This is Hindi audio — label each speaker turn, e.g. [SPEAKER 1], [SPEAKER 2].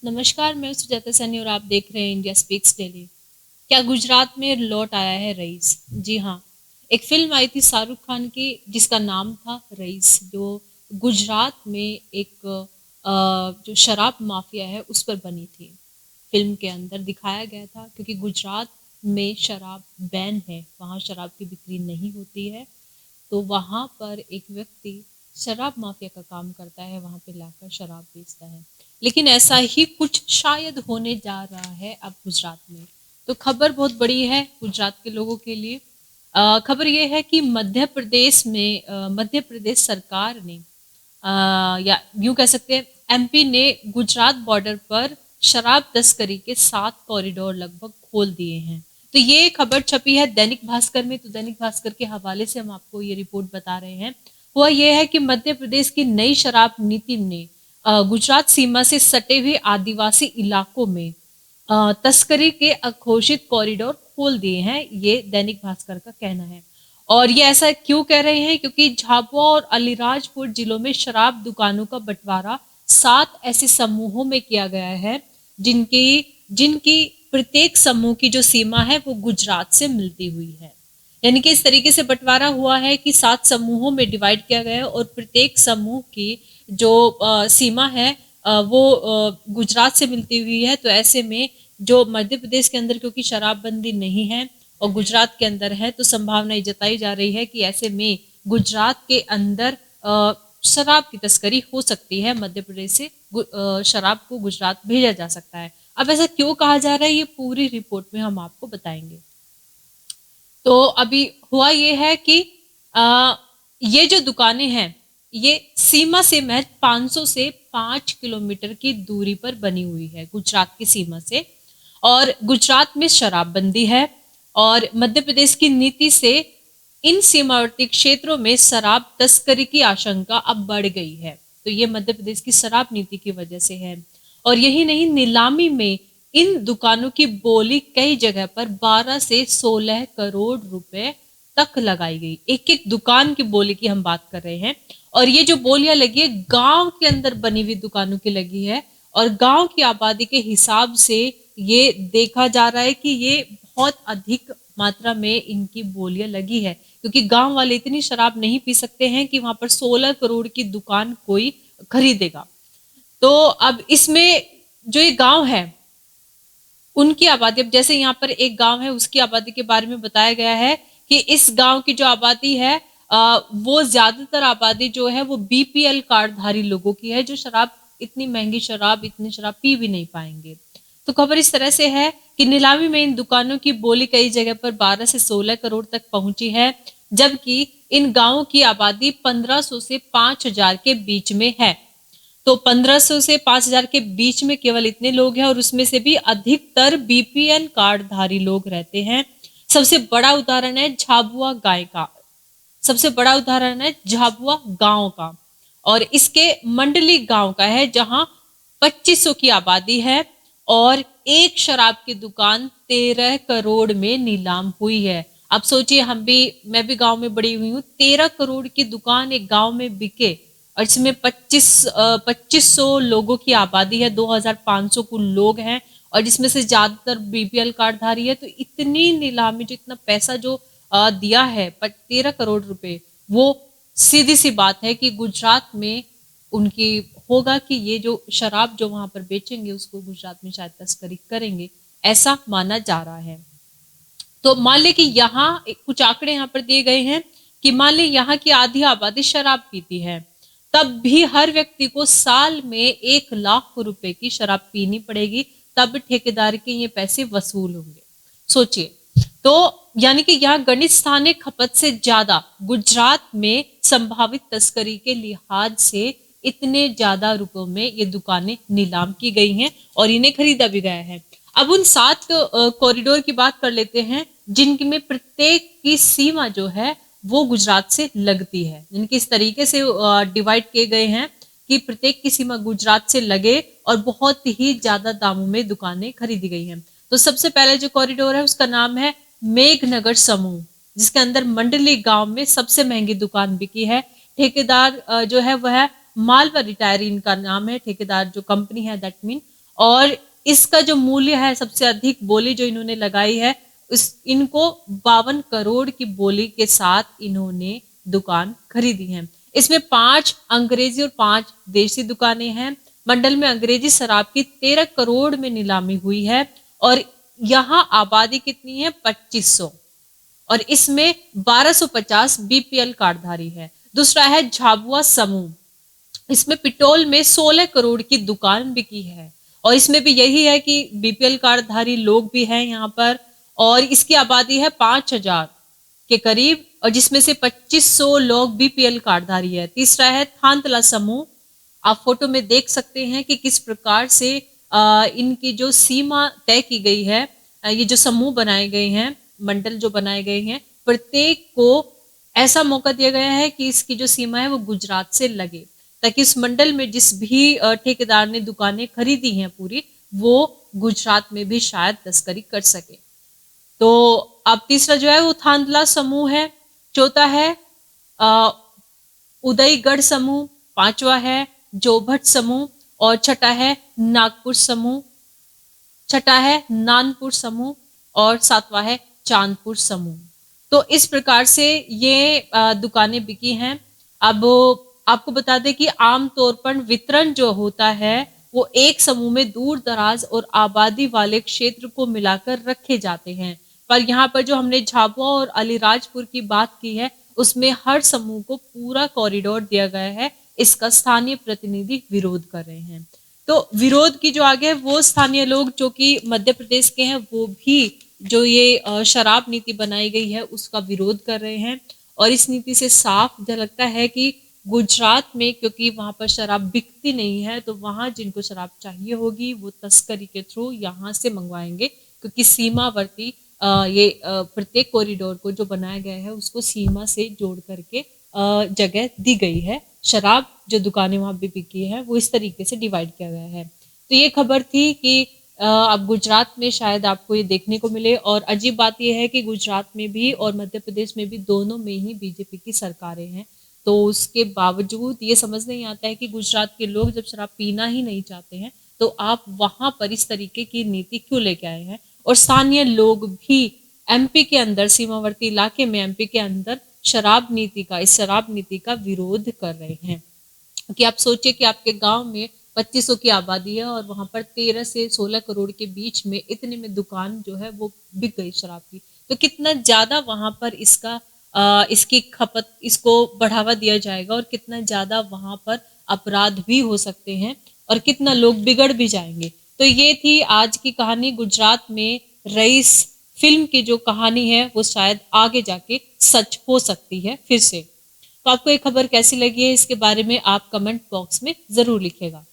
[SPEAKER 1] नमस्कार, मैं सुजाता सैनी और आप देख रहे हैं इंडिया स्पीक्स डेली। क्या गुजरात में लौट आया है रईस? जी हाँ, एक फिल्म आई थी शाहरुख खान की जिसका नाम था रईस, जो गुजरात में एक जो शराब माफिया है उस पर बनी थी। फिल्म के अंदर दिखाया गया था क्योंकि गुजरात में शराब बैन है, वहाँ शराब की बिक्री नहीं होती है। तो वहाँ पर एक व्यक्ति शराब माफिया का काम करता है, वहाँ पे लाकर शराब बेचता है। लेकिन ऐसा ही कुछ शायद होने जा रहा है अब गुजरात में। तो खबर बहुत बड़ी है गुजरात के लोगों के लिए। खबर ये है कि मध्य प्रदेश सरकार ने या यूं कह सकते हैं एमपी ने गुजरात बॉर्डर पर शराब तस्करी के 7 कॉरिडोर लगभग खोल दिए हैं। तो ये खबर छपी है दैनिक भास्कर में। तो दैनिक भास्कर के हवाले से हम आपको ये रिपोर्ट बता रहे हैं। हुआ ये है कि मध्य प्रदेश की नई शराब नीति ने गुजरात सीमा से सटे हुए आदिवासी इलाकों में तस्करी के अघोषित कॉरिडोर खोल दिए हैं, ये दैनिक भास्कर का कहना है। और ये ऐसा क्यों कह रहे हैं? क्योंकि झाबुआ और अलीराजपुर जिलों में शराब दुकानों का बंटवारा 7 ऐसे समूहों में किया गया है जिनकी जिनकी प्रत्येक समूह की जो सीमा है वो गुजरात से मिलती हुई है। यानी कि इस तरीके से बंटवारा हुआ है कि 7 समूहों में डिवाइड किया गया है और प्रत्येक समूह की जो सीमा है वो गुजरात से मिलती हुई है। तो ऐसे में जो मध्य प्रदेश के अंदर क्योंकि शराबबंदी नहीं है और गुजरात के अंदर है, तो संभावना जताई जा रही है कि ऐसे में गुजरात के अंदर शराब की तस्करी हो सकती है। मध्य प्रदेश से शराब को गुजरात भेजा जा सकता है। अब ऐसा क्यों कहा जा रहा है, ये पूरी रिपोर्ट में हम आपको बताएंगे। तो अभी हुआ ये है कि ये जो दुकानें हैं ये सीमा से महज 500 से 5 किलोमीटर की दूरी पर बनी हुई है गुजरात की सीमा से। और गुजरात में शराबबंदी है और मध्य प्रदेश की नीति से इन सीमावर्ती क्षेत्रों में शराब तस्करी की आशंका अब बढ़ गई है। तो ये मध्य प्रदेश की शराब नीति की वजह से है। और यही नहीं, नीलामी में इन दुकानों की बोली कई जगह पर 12 से 16 करोड़ रुपए तक लगाई गई। एक एक दुकान की बोली की हम बात कर रहे हैं। और ये जो बोलियां लगी है गांव के अंदर बनी हुई दुकानों की लगी है। और गांव की आबादी के हिसाब से ये देखा जा रहा है कि ये बहुत अधिक मात्रा में इनकी बोलियां लगी है, क्योंकि गांव वाले इतनी शराब नहीं पी सकते हैं कि वहां पर 16 करोड़ की दुकान कोई खरीदेगा। तो अब इसमें जो ये गांव है उनकी आबादी, अब जैसे यहाँ पर एक गांव है उसकी आबादी के बारे में बताया गया है कि इस गांव की जो आबादी है वो ज्यादातर आबादी जो है वो बीपीएल कार्डधारी लोगों की है, जो शराब इतनी महंगी शराब इतनी शराब पी भी नहीं पाएंगे। तो खबर इस तरह से है कि नीलामी में इन दुकानों की बोली कई जगह पर 12 से 16 करोड़ तक पहुंची है, जबकि इन गांवों की आबादी 1500 से 5000 के बीच में है। तो 1500 से 5000 के बीच में केवल इतने लोग हैं और उसमें से भी अधिकतर बीपीएल कार्डधारी लोग रहते हैं। सबसे बड़ा उदाहरण है झाबुआ गाय का, सबसे बड़ा उदाहरण है झाबुआ गांव का। और इसके मंडली गांव का है जहां 2500 की आबादी है और एक शराब की दुकान 13 करोड़ में नीलाम हुई है। अब सोचिए, मैं भी गांव में बड़ी हुई हूँ, 13 करोड़ की दुकान एक गांव में बिके और इसमें 2500 लोगों की आबादी है, 2500 कुल लोग हैं और जिसमें से ज्यादातर बीपीएल कार्डधारी है। तो इतनी नीलामी, जो इतना पैसा जो दिया है 13 करोड़ रुपए, वो सीधी सी बात है कि गुजरात में उनकी होगा कि ये जो शराब जो वहां पर बेचेंगे उसको गुजरात में शायद तस्करी करेंगे, ऐसा माना जा रहा है। तो मान ले कि यहाँ कुछ आंकड़े यहाँ पर दिए गए हैं कि मान ले यहाँ की आधी आबादी शराब पीती है, तब भी हर व्यक्ति को साल में 1 लाख रुपए की शराब पीनी पड़ेगी, तब ठेकेदार के ये पैसे वसूल होंगे। सोचिए, तो यानी कि यहाँ गणित स्थानीय खपत से ज्यादा गुजरात में संभावित तस्करी के लिहाज से इतने ज्यादा रुपयों में ये दुकानें नीलाम की गई हैं और इन्हें खरीदा भी गया है। अब उन 7 कॉरिडोर की बात कर लेते हैं जिनमें प्रत्येक की सीमा जो है वो गुजरात से लगती है। यानी इस तरीके से डिवाइड किए गए हैं कि प्रत्येक की सीमा गुजरात से लगे और बहुत ही ज्यादा दामों में दुकानें खरीदी गई हैं। तो सबसे पहला जो कॉरिडोर है उसका नाम है मेघनगर समूह, जिसके अंदर मंडली गांव में सबसे महंगी दुकान बिकी है। ठेकेदार जो है वह मालवा रिटायरी, इनका नाम है ठेकेदार जो कंपनी है दैट मीन। और इसका जो मूल्य है, सबसे अधिक बोली जो इन्होंने लगाई है, इनको 52 करोड़ की बोली के साथ इन्होंने दुकान खरीदी है। इसमें 5 अंग्रेजी और 5 देसी दुकानें हैं। मंडल में अंग्रेजी शराब की 13 करोड़ में नीलामी हुई है और यहाँ आबादी कितनी है, 2500, और इसमें 1250 बीपीएल कार्डधारी है। दूसरा है झाबुआ समूह, इसमें पिटोल में 16 करोड़ की दुकान बिकी है और इसमें भी यही है कि बीपीएल कार्डधारी लोग भी हैं यहाँ पर, और इसकी आबादी है 5000 के करीब, और जिसमें से 2500 लोग बीपीएल कार्डधारी है। तीसरा है थांतला समूह, आप फोटो में देख सकते हैं कि किस प्रकार से इनकी जो सीमा तय की गई है। ये जो समूह बनाए गए हैं, मंडल जो बनाए गए हैं, प्रत्येक को ऐसा मौका दिया गया है कि इसकी जो सीमा है वो गुजरात से लगे, ताकि इस मंडल में जिस भी ठेकेदार ने दुकानें खरीदी हैं पूरी, वो गुजरात में भी शायद तस्करी कर सके। तो अब तीसरा जो है वो थांदला समूह है, चौथा है उदयगढ़ समूह, पांचवा है जोभट समूह, और छठा है नागपुर समूह, छठा है नानपुर समूह, और सातवां है चांदपुर समूह। तो इस प्रकार से ये दुकानें बिकी हैं। अब आपको बता दें कि आमतौर पर वितरण जो होता है वो एक समूह में दूर दराज और आबादी वाले क्षेत्र को मिलाकर रखे जाते हैं, पर यहाँ पर जो हमने झाबुआ और अलीराजपुर की बात की है, उसमें हर समूह को पूरा कॉरिडोर दिया गया है। इसका स्थानीय प्रतिनिधि विरोध कर रहे हैं। तो विरोध की जो आगे है वो स्थानीय लोग जो कि मध्य प्रदेश के हैं, वो भी जो ये शराब नीति बनाई गई है उसका विरोध कर रहे हैं। और इस नीति से साफ झलकता है कि गुजरात में, क्योंकि वहां पर शराब बिकती नहीं है, तो वहां जिनको शराब चाहिए होगी वो तस्करी के थ्रू यहाँ से मंगवाएंगे, क्योंकि सीमावर्ती ये प्रत्येक कॉरिडोर को जो बनाया गया है उसको सीमा से जोड़ करके जगह दी गई है। शराब जो दुकानें वहां भी बिकी है वो इस तरीके से डिवाइड किया गया है। तो ये खबर थी कि अब गुजरात में शायद आपको ये देखने को मिले, और अजीब बात यह है कि गुजरात में भी और मध्य प्रदेश में भी दोनों में ही बीजेपी की सरकारें हैं, तो उसके बावजूद ये समझ नहीं आता है कि गुजरात के लोग जब शराब पीना ही नहीं चाहते हैं तो आप वहां पर इस तरीके की नीति क्यों लेके आए हैं। और स्थानीय लोग भी एमपी के अंदर, सीमावर्ती इलाके में एमपी के अंदर शराब नीति का, इस शराब नीति का विरोध कर रहे हैं। कि आप सोचिए कि आपके गांव में 2500 की आबादी है और वहां पर 13 से 16 करोड़ के बीच में इतने में दुकान जो है वो बिक गई शराब की, तो कितना ज्यादा वहां पर इसकी खपत, इसको बढ़ावा दिया जाएगा, और कितना ज्यादा वहां पर अपराध भी हो सकते हैं और कितना लोग बिगड़ भी जाएंगे। तो ये थी आज की कहानी। गुजरात में रईस फिल्म की जो कहानी है वो शायद आगे जाके सच हो सकती है फिर से। तो आपको ये खबर कैसी लगी है, इसके बारे में आप कमेंट बॉक्स में जरूर लिखिएगा।